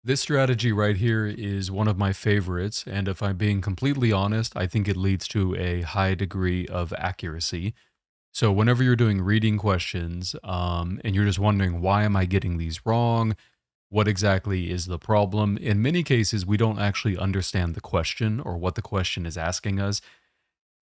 This strategy right here is one of my favorites, and if I'm being completely honest, I think it leads to a high degree of accuracy. So whenever you're doing reading questions, and you're just wondering, why am I getting these wrong? What exactly is the problem? In many cases, we don't actually understand the question or what the question is asking us.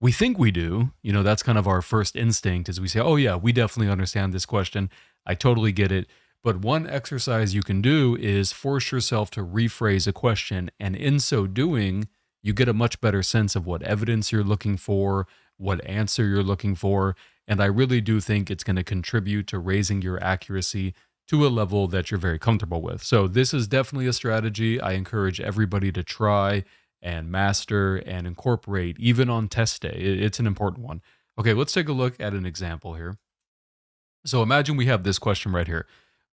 We think we do. That's kind of our first instinct is we say, oh yeah, we definitely understand this question. I totally get it. But one exercise you can do is force yourself to rephrase a question. And in so doing, you get a much better sense of what evidence you're looking for, what answer you're looking for. And I really do think it's going to contribute to raising your accuracy to a level that you're very comfortable with. So this is definitely a strategy I encourage everybody to try and master and incorporate even on test day. It's an important one. Okay, let's take a look at an example here. So imagine we have this question right here.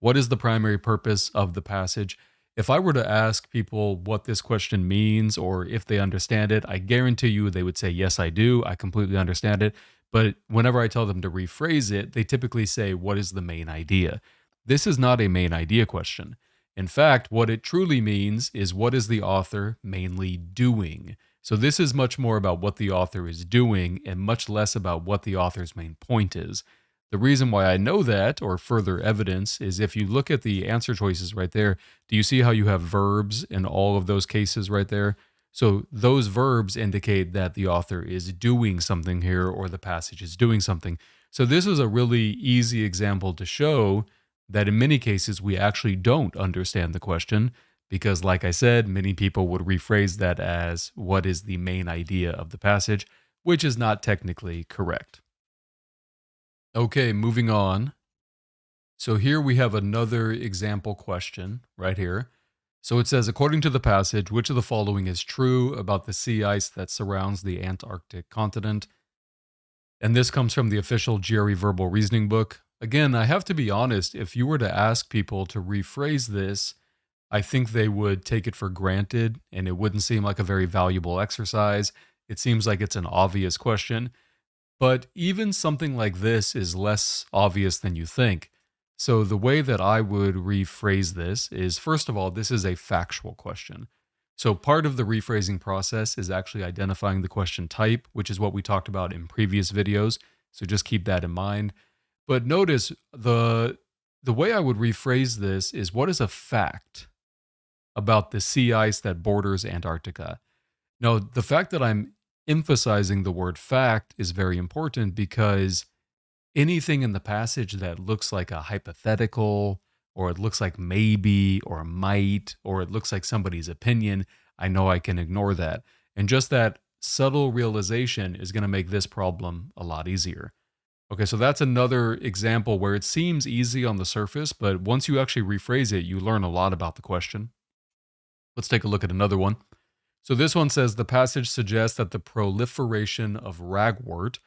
What is the primary purpose of the passage? If I were to ask people what this question means or if they understand it, I guarantee you they would say, yes, I do. I completely understand it. But whenever I tell them to rephrase it, they typically say, what is the main idea? This is not a main idea question. In fact, what it truly means is what is the author mainly doing? So this is much more about what the author is doing and much less about what the author's main point is. The reason why I know that, or further evidence, is if you look at the answer choices right there, do you see how you have verbs in all of those cases right there? So those verbs indicate that the author is doing something here or the passage is doing something. So this is a really easy example to show that in many cases we actually don't understand the question because, like I said, many people would rephrase that as what is the main idea of the passage, which is not technically correct. Okay, moving on. So here we have another example question right here. So it says, according to the passage, which of the following is true about the sea ice that surrounds the Antarctic continent? And this comes from the official GRE Verbal Reasoning book. Again, I have to be honest, if you were to ask people to rephrase this, I think they would take it for granted and it wouldn't seem like a very valuable exercise. It seems like it's an obvious question. But even something like this is less obvious than you think. So the way that I would rephrase this is, first of all, this is a factual question. So part of the rephrasing process is actually identifying the question type, which is what we talked about in previous videos. So just keep that in mind. But notice the way I would rephrase this is, what is a fact about the sea ice that borders Antarctica? Now, the fact that I'm emphasizing the word fact is very important because anything in the passage that looks like a hypothetical, or it looks like maybe, or might, or it looks like somebody's opinion, I know I can ignore that. And just that subtle realization is going to make this problem a lot easier. Okay, so that's another example where it seems easy on the surface, but once you actually rephrase it, you learn a lot about the question. Let's take a look at another one. So this one says the passage suggests that the proliferation of ragwort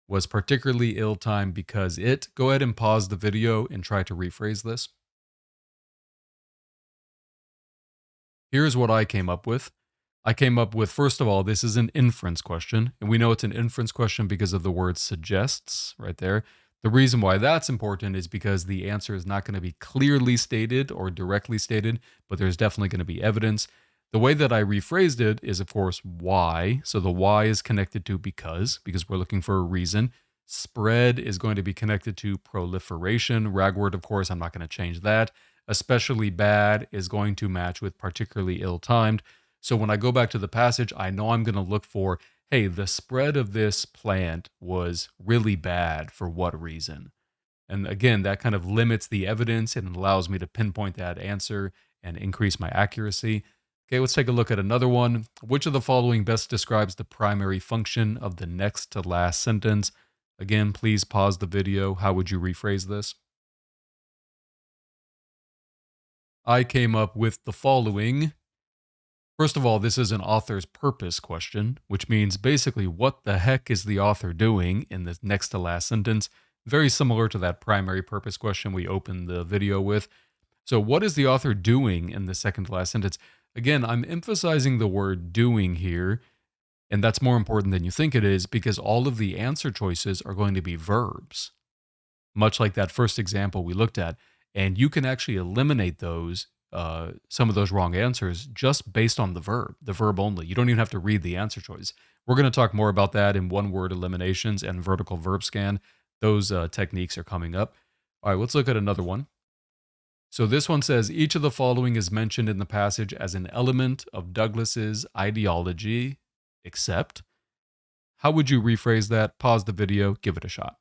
was particularly ill-timed because it. Go ahead and pause the video and try to rephrase this. Here's what I came up with. I came up with, first of all, this is an inference question, and we know it's an inference question because of the word suggests right there. The reason why that's important is because the answer is not going to be clearly stated or directly stated, but there's definitely going to be evidence. The way that I rephrased it is, of course, why. So the why is connected to because we're looking for a reason. Spread is going to be connected to proliferation. Ragwort, of course, I'm not going to change that. Especially bad is going to match with particularly ill-timed. So when I go back to the passage, I know I'm going to look for, hey, the spread of this plant was really bad for what reason? And again, that kind of limits the evidence and allows me to pinpoint that answer and increase my accuracy. Okay, let's take a look at another one. Which of the following best describes the primary function of the next to last sentence? Again, please pause the video. How would you rephrase this? I came up with the following. First of all, this is an author's purpose question, which means basically what the heck is the author doing in the next to last sentence? Very similar to that primary purpose question we opened the video with. So what is the author doing in the second to last sentence? Again, I'm emphasizing the word doing here, and that's more important than you think it is because all of the answer choices are going to be verbs, much like that first example we looked at. And you can actually eliminate those some of those wrong answers just based on the verb only. You don't even have to read the answer choice. We're going to talk more about that in one word eliminations and vertical verb scan. Those techniques are coming up. All right, let's look at another one. So this one says each of the following is mentioned in the passage as an element of Douglas's ideology, except. How would you rephrase that? Pause the video, give it a shot.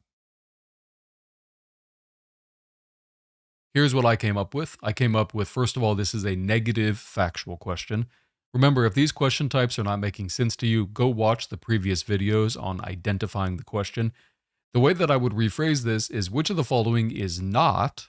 Here's what I came up with. I came up with, first of all, this is a negative factual question. Remember, if these question types are not making sense to you, go watch the previous videos on identifying the question. The way that I would rephrase this is which of the following is not,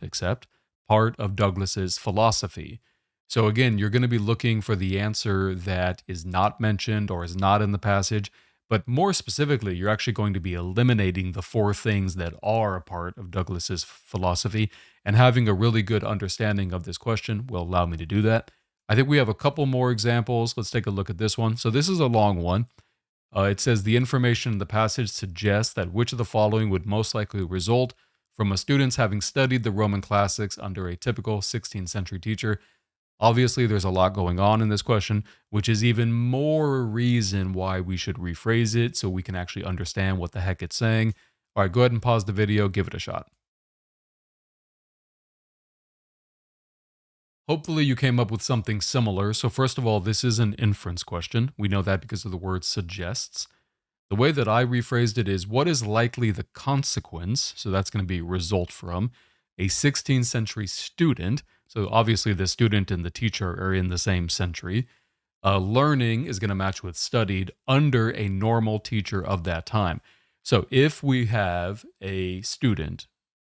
except, part of Douglas's philosophy. So again, you're going to be looking for the answer that is not mentioned or is not in the passage. But more specifically, you're actually going to be eliminating the four things that are a part of Douglas's philosophy, and having a really good understanding of this question will allow me to do that. I think we have a couple more examples. Let's take a look at this one. So this is a long one. It says the information in the passage suggests that which of the following would most likely result from a student's having studied the Roman classics under a typical 16th century teacher. Obviously, there's a lot going on in this question, which is even more reason why we should rephrase it so we can actually understand what the heck it's saying. All right, go ahead and pause the video, give it a shot. Hopefully you came up with something similar. So first of all, this is an inference question. We know that because of the word suggests. The way that I rephrased it is what is likely the consequence, so that's going to be result from, a 16th century student. So obviously the student and the teacher are in the same century. Learning is going to match with studied under a normal teacher of that time. So if we have a student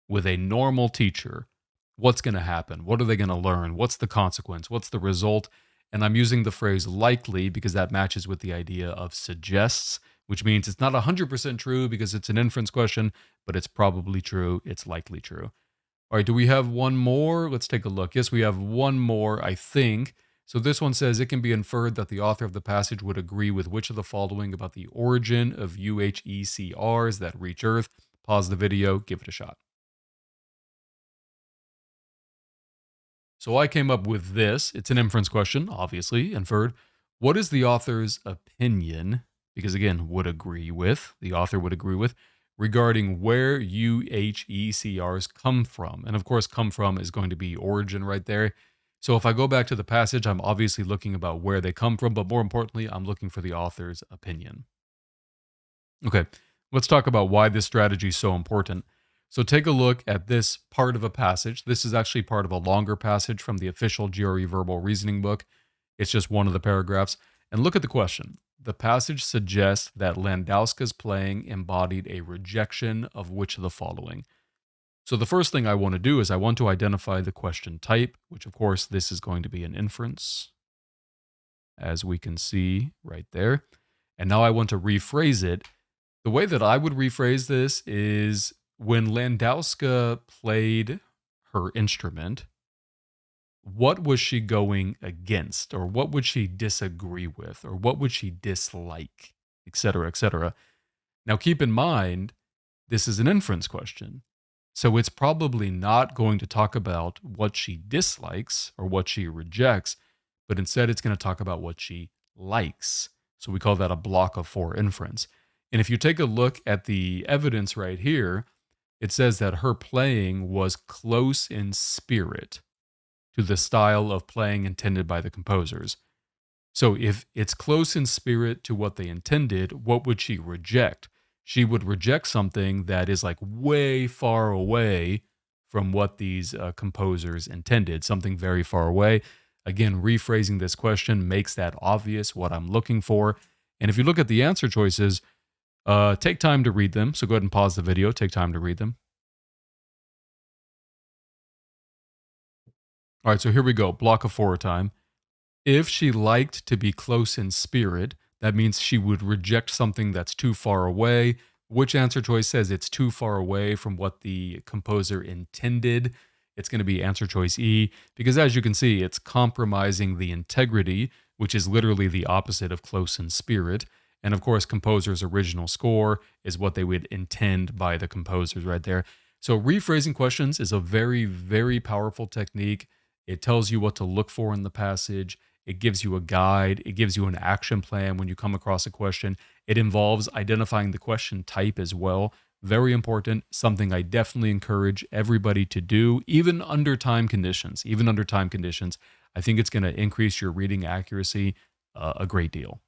with a normal teacher, what's going to happen? What are they going to learn? What's the consequence? What's the result? And I'm using the phrase likely because that matches with the idea of suggests, which means it's not 100% true because it's an inference question, but it's probably true. It's likely true. All right, do we have one more? Let's take a look. Yes, we have one more, I think. So this one says it can be inferred that the author of the passage would agree with which of the following about the origin of UHECRs that reach Earth. Pause the video, give it a shot. So I came up with this. It's an inference question, obviously, inferred. What is the author's opinion? Because again, would agree with, the author would agree with, regarding where UHECRs come from. And of course, come from is going to be origin right there. So if I go back to the passage, I'm obviously looking about where they come from, but more importantly, I'm looking for the author's opinion. Okay, let's talk about why this strategy is so important. So take a look at this part of a passage. This is actually part of a longer passage from the official GRE verbal reasoning book. It's just one of the paragraphs. And look at the question. The passage suggests that Landowska's playing embodied a rejection of which of the following. So the first thing I want to do is I want to identify the question type, which of course this is going to be an inference, as we can see right there. And now I want to rephrase it. The way that I would rephrase this is when Landowska played her instrument, what was she going against, or what would she disagree with, or what would she dislike, etc., etc. Now, keep in mind, this is an inference question, so it's probably not going to talk about what she dislikes or what she rejects, but instead it's going to talk about what she likes. So we call that a block of four inference. And if you take a look at the evidence right here, it says that her playing was close in spirit to the style of playing intended by the composers. So if it's close in spirit to what they intended, what would she reject? She would reject something that is like way far away from what these composers intended, something very far away. Again, rephrasing this question makes that obvious, what I'm looking for. And if you look at the answer choices, take time to read them. So go ahead and pause the video, take time to read them. All right, so here we go. Block of four time. If she liked to be close in spirit, that means she would reject something that's too far away. Which answer choice says it's too far away from what the composer intended? It's going to be answer choice E, because as you can see, it's compromising the integrity, which is literally the opposite of close in spirit. And of course, composer's original score is what they would intend by the composers right there. So rephrasing questions is a very, very powerful technique. It tells you what to look for in the passage. It gives you a guide. It gives you an action plan when you come across a question. It involves identifying the question type as well. Very important, something I definitely encourage everybody to do, even under time conditions. Even under time conditions, I think it's going to increase your reading accuracy a great deal.